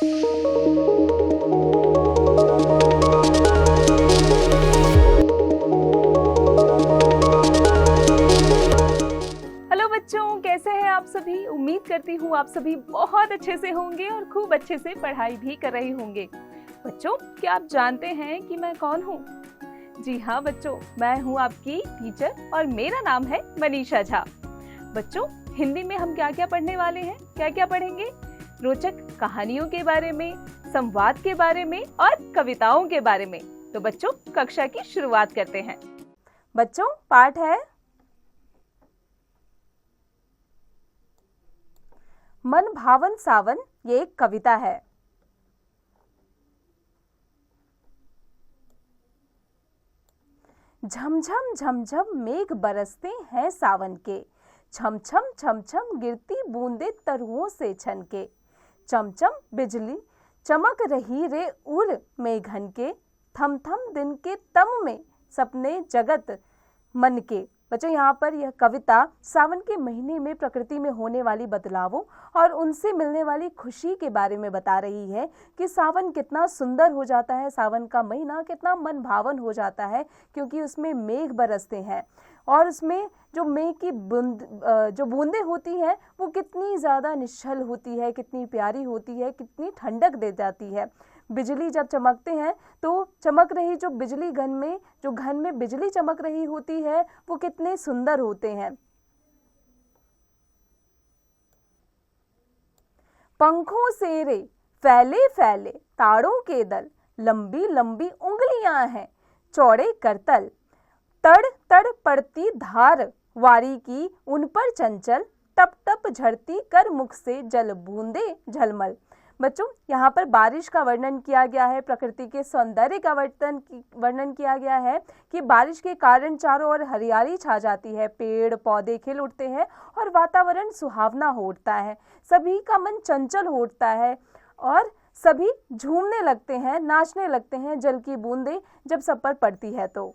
Hello बच्चों, कैसे हैं आप सभी। उम्मीद करती हूँ आप सभी बहुत अच्छे से होंगे और खूब अच्छे से पढ़ाई भी कर रहे होंगे। बच्चों, क्या आप जानते हैं कि मैं कौन हूँ? जी हाँ बच्चों, मैं हूँ आपकी टीचर और मेरा नाम है मनीषा झा। बच्चों, हिंदी में हम क्या क्या पढ़ने वाले हैं? क्या क्या पढ़ेंगे? रोचक कहानियों के बारे में, संवाद के बारे में और कविताओं के बारे में। तो बच्चों, कक्षा की शुरुआत करते हैं। बच्चों, पाठ है मन भावन सावन। ये एक कविता है। झमझम झमझम मेघ बरसते हैं सावन के, छमछम छमछम गिरती बूंदे तरुओं से छनके, चमचम बिजली चमक रही रे उड़ मेघन के, थम थम दिन के तम में सपने जगत मन के। बच्चों, यहाँ पर यह कविता सावन के महीने में प्रकृति में होने वाली बदलावों और उनसे मिलने वाली खुशी के बारे में बता रही है कि सावन कितना सुंदर हो जाता है, सावन का महीना कितना मन भावन हो जाता है, क्योंकि उसमें मेघ बरसते हैं और उसमें जो मेघ की जो बूंदें होती हैं वो कितनी ज़्यादा निश्चल होती है, कितनी प्यारी होती है, कितनी ठंडक दे जाती है। बिजली जब चमकते हैं तो चमक रही जो बिजली घन में बिजली चमक रही होती है वो कितने सुंदर होते हैं। पंखों से रे फैले फैले तारों के दल, लंबी लंबी उंगलियां हैं चौड़े करतल, तड़ तड़ पड़ती धार वारी की उन पर चंचल, टप टप झरती कर मुख से जल बूंदे झलमल। बच्चों, यहाँ पर बारिश का वर्णन किया गया है, प्रकृति के सौंदर्य का वर्णन किया गया है कि बारिश के कारण चारों ओर हरियाली छा जाती है, पेड़ पौधे खिल उठते हैं और वातावरण सुहावना हो उठता है। सभी का मन चंचल हो उठता है और सभी झूमने लगते हैं, नाचने लगते हैं जल की बूंदें जब सब पर पड़ती है तो।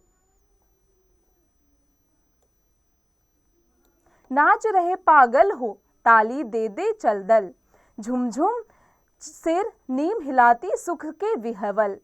नाच रहे पागल हो ताली दे दे चल दल, झुमझुम सिर नीम हिलाती सुख के विहवल,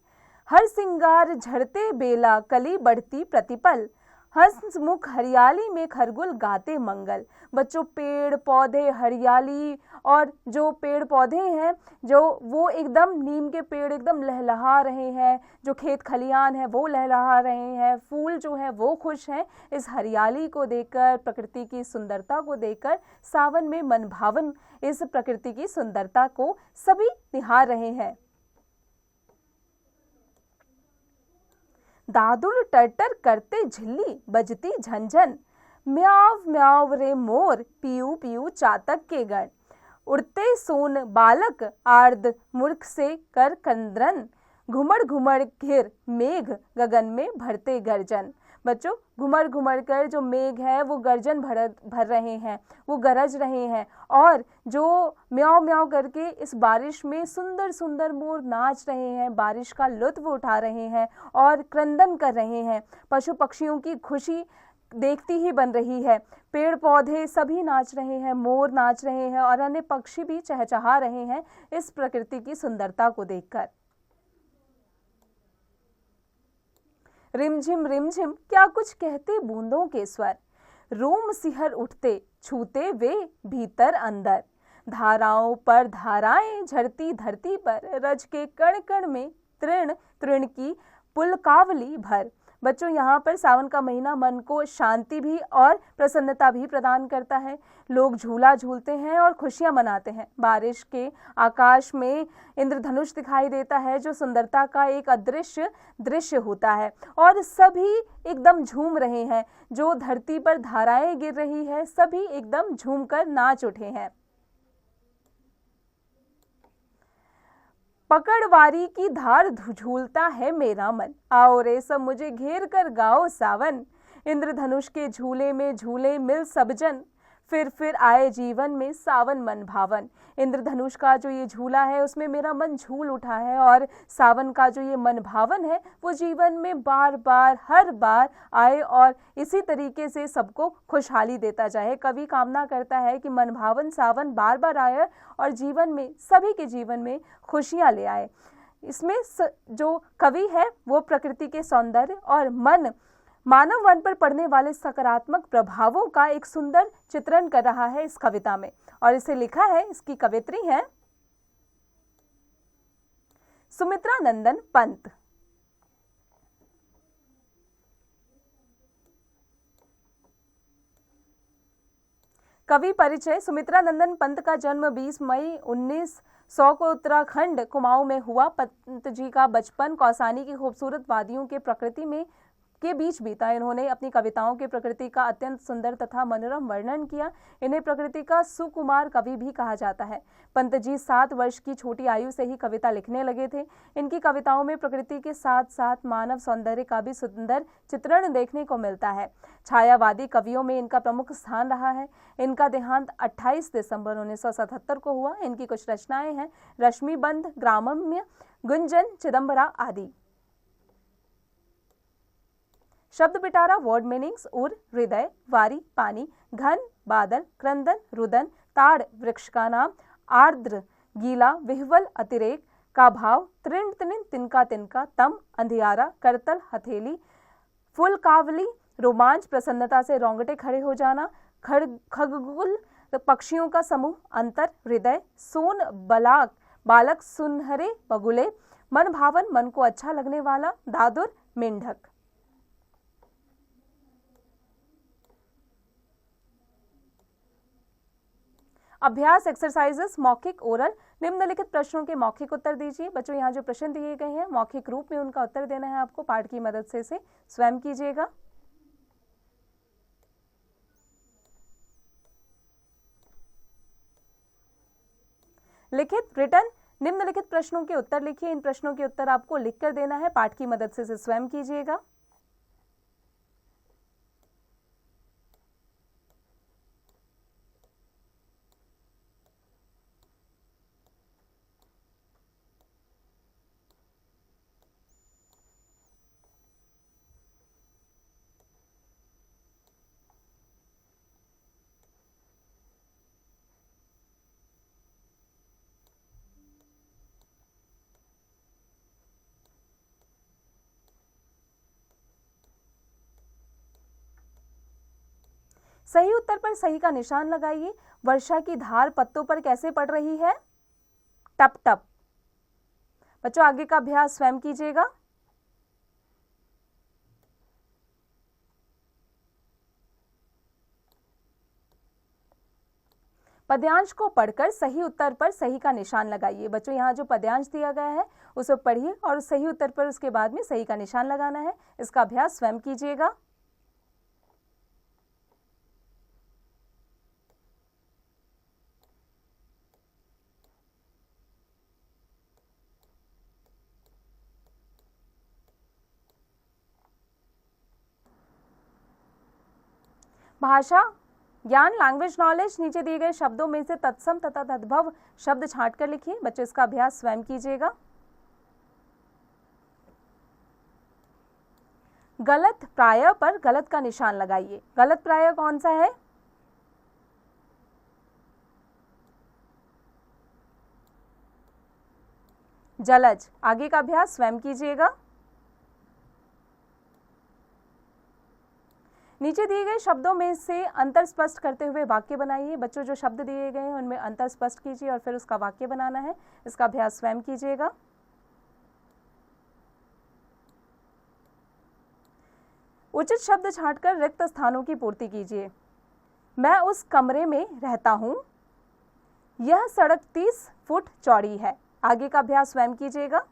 हर सिंगार झड़ते बेला कली बढ़ती प्रतिपल, हंसमुख हरियाली में खरगुल गाते मंगल। बच्चों, पेड़ पौधे हरियाली और जो पेड़ पौधे हैं जो वो एकदम नीम के पेड़ एकदम लहलहा रहे हैं, जो खेत खलियान है वो लहलहा रहे हैं, फूल जो है वो खुश हैं। इस हरियाली को देखकर, प्रकृति की सुंदरता को देखकर सावन में मन भावन इस प्रकृति की सुंदरता को सभी निहार रहे हैं। दादुल टरटर करते झिल्ली बजती झंझन, म्याव म्याव रे मोर पीयू पीयू चातक के गण, उड़ते सोन बालक आर्द मूर्ख से कर कंद्रन, घुमड़ घुमड़ घिर मेघ गगन में भरते गर्जन। बच्चों, घुमड़ घुमड़ कर जो मेघ है वो गर्जन भर रहे हैं, वो गरज रहे हैं और जो म्याव म्याव करके इस बारिश में सुंदर सुंदर मोर नाच रहे हैं, बारिश का लुत्फ उठा रहे हैं और क्रंदन कर रहे हैं। पशु पक्षियों की खुशी देखती ही बन रही है, पेड़ पौधे सभी नाच रहे हैं, मोर नाच रहे हैं और अन्य पक्षी भी चहचहा रहे हैं इस प्रकृति की सुंदरता को देखकर। रिमझिम क्या कुछ कहते बूंदों के स्वर, रोम सिहर उठते छूते वे भीतर अंदर, धाराओं पर धाराएं झरती धरती पर, रज के कण कण में तृण तृण की पुलकावली भर। बच्चों, यहाँ पर सावन का महीना मन को शांति भी और प्रसन्नता भी प्रदान करता है। लोग झूला झूलते हैं और खुशियां मनाते हैं। बारिश के आकाश में इंद्रधनुष दिखाई देता है जो सुंदरता का एक अदृश्य दृश्य होता है और सभी एकदम झूम रहे हैं। जो धरती पर धाराएं गिर रही है सभी एकदम झूमकर नाच उठे हैं। पकड़वारी की धार झूलता है मेरा मन, आओ रे सब मुझे घेर कर गाओ सावन, इंद्रधनुष के झूले में झूले मिल सब जन, फिर आए जीवन में सावन मन भावन। इंद्रधनुष का जो ये झूला है उसमें मेरा मन झूल उठा है, और सावन का जो ये मन भावन है वो जीवन में बार बार हर बार आए और इसी तरीके से सबको खुशहाली देता जाए। कवि कामना करता है कि मन भावन सावन बार बार आए और जीवन में, सभी के जीवन में खुशियां ले आए। इसमें जो कवि है वो प्रकृति के सौंदर्य और मानव मन पर पड़ने वाले सकारात्मक प्रभावों का एक सुंदर चित्रण कर रहा है इस कविता में, और इसे लिखा है, इसकी कवित्री है सुमित्रा नंदन पंत। कवि परिचय। सुमित्रा नंदन पंत का जन्म 20 मई 1900 को उत्तराखंड कुमाऊं में हुआ। पंत जी का बचपन कौसानी की खूबसूरत वादियों के प्रकृति में के बीच बीता। इन्होंने अपनी कविताओं के प्रकृति का अत्यंत सुंदर तथा मनोरम वर्णन किया। इन्हें प्रकृति का सुकुमार कवि भी कहा जाता है। पंत जी 7 वर्ष की छोटी आयु से ही कविता लिखने लगे थे। इनकी कविताओं में प्रकृति के साथ साथ मानव सौंदर्य का भी सुंदर चित्रण देखने को मिलता है। छायावादी कवियों में इनका प्रमुख स्थान रहा है। इनका देहांत 28 दिसंबर 1977 को हुआ। इनकी कुछ रचनाएं हैं रश्मिबंध, ग्रामम्य, गुंजन, चिदंबरा आदि। शब्द पिटारा, वर्ड मीनिंग्स। उर, हृदय, वारी, पानी, घन, बादल, क्रंदन, रुदन, ताड़, वृक्ष का नाम, आर्द्र, गीला, विह्वल, अतिरेक का भाव, तृण, तिनिन, तिनका, तिनका, तम, अंधियारा, करतल, हथेली, फुलकावली, रोमांच, प्रसन्नता से रोंगटे खड़े हो जाना, खगोल, पक्षियों का समूह, अंतर, हृदय, सोन, बलाक, बालक, सुनहरे, बगुले, मन भावन, मन को अच्छा लगने वाला, दादुर, मेंढक। अभ्यास एक्सरसाइजेस, मौखिक, ओरल। निम्नलिखित प्रश्नों के मौखिक उत्तर दीजिए। बच्चों, यहाँ जो प्रश्न दिए गए हैं मौखिक रूप में उनका उत्तर देना है आपको। पाठ की मदद से इसे स्वयं कीजिएगा। लिखित, रिटन। निम्नलिखित प्रश्नों के उत्तर लिखिए। इन प्रश्नों के उत्तर आपको लिखकर देना है। पाठ की मदद से इसे स्वयं कीजिएगा। सही उत्तर पर सही का निशान लगाइए। वर्षा की धार पत्तों पर कैसे पड़ रही है? टप टप। बच्चों, आगे का अभ्यास स्वयं कीजिएगा। पद्यांश को पढ़कर सही उत्तर पर सही का निशान लगाइए। बच्चों, यहाँ जो पद्यांश दिया गया है उसे पढ़िए और सही उत्तर पर उसके बाद में सही का निशान लगाना है। इसका अभ्यास स्वयं कीजिएगा। भाषा ज्ञान, लैंग्वेज नॉलेज। नीचे दिए गए शब्दों में से तत्सम तथा तद्भव शब्द छांटकर लिखिए। बच्चों, इसका अभ्यास स्वयं कीजिएगा। गलत प्राय पर गलत का निशान लगाइए। गलत प्राय कौन सा है? जलज। आगे का अभ्यास स्वयं कीजिएगा। नीचे दिए गए शब्दों में से अंतर स्पष्ट करते हुए वाक्य बनाइए। बच्चों, जो शब्द दिए गए हैं उनमें अंतर स्पष्ट कीजिए और फिर उसका वाक्य बनाना है। इसका अभ्यास स्वयं कीजिएगा। उचित शब्द छांटकर रिक्त स्थानों की पूर्ति कीजिए। मैं उस कमरे में रहता हूं। यह सड़क 30 फुट चौड़ी है। आगे का अभ्यास स्वयं कीजिएगा।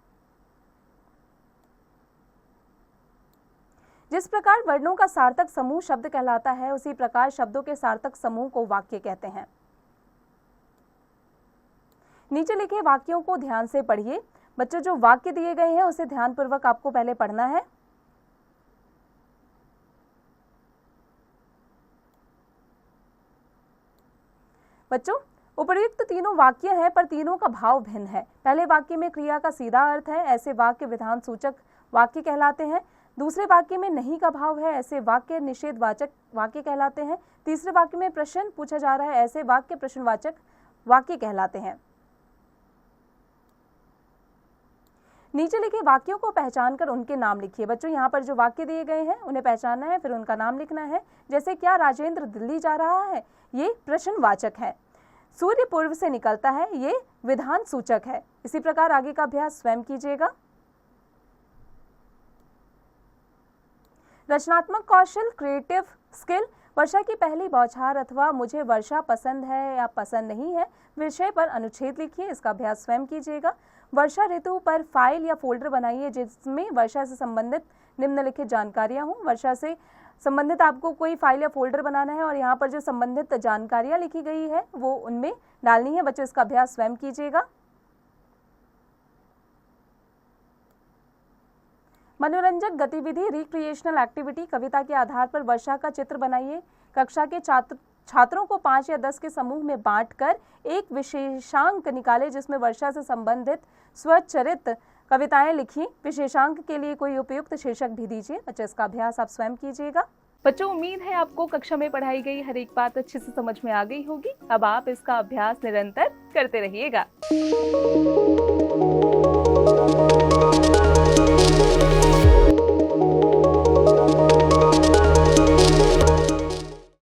जिस प्रकार वर्णों का सार्थक समूह शब्द कहलाता है, उसी प्रकार शब्दों के सार्थक समूह को वाक्य कहते हैं। नीचे लिखे वाक्यों को ध्यान से पढ़िए। बच्चों, जो वाक्य दिए गए हैं उसे ध्यानपूर्वक आपको पहले पढ़ना है। बच्चों, उपर्युक्त तीनों वाक्य हैं पर तीनों का भाव भिन्न है। पहले वाक्य में क्रिया का सीधा अर्थ है, ऐसे वाक्य विधान सूचक वाक्य कहलाते हैं। दूसरे वाक्य में नहीं का भाव है, ऐसे वाक्य निषेधवाचक वाक्य कहलाते हैं। तीसरे वाक्य में प्रश्न पूछा जा रहा है, ऐसे वाक्य प्रश्नवाचक वाक्य कहलाते हैं। नीचे लिखे वाक्यों को पहचानकर उनके नाम लिखिए। बच्चों, यहाँ पर जो वाक्य दिए गए हैं उन्हें पहचानना है, फिर उनका नाम लिखना है। जैसे, क्या राजेंद्र दिल्ली जा रहा है, ये प्रश्नवाचक है। सूर्य पूर्व से निकलता है, ये विधान सूचक है। इसी प्रकार आगे का अभ्यास स्वयं कीजिएगा। रचनात्मक कौशल, क्रिएटिव स्किल। वर्षा की पहली बौछार अथवा मुझे वर्षा पसंद है या पसंद नहीं है विषय पर अनुच्छेद लिखिए। इसका अभ्यास स्वयं कीजिएगा। वर्षा ऋतु पर फाइल या फोल्डर बनाइए जिसमें वर्षा से संबंधित निम्नलिखित जानकारियां हों। वर्षा से संबंधित आपको कोई फाइल या फोल्डर बनाना है और यहाँ पर जो संबंधित जानकारियां लिखी गई है वो उनमें डालनी है। बच्चों, इसका अभ्यास स्वयं कीजिएगा। मनोरंजक गतिविधि, रिक्रिएशनल एक्टिविटी। कविता के आधार पर वर्षा का चित्र बनाइए। कक्षा के छात्रों को 5 या 10 के समूह में बांटकर एक विशेषांक निकाले जिसमें वर्षा से संबंधित स्वचरित कविताएं लिखी। विशेषांक के लिए कोई उपयुक्त शीर्षक भी दीजिए। बच्चों, इसका अभ्यास आप स्वयं कीजिएगा। बच्चों, उम्मीद है आपको कक्षा में पढ़ाई गई हर एक बात अच्छे से समझ में आ गई होगी। अब आप इसका अभ्यास निरंतर करते रहिएगा।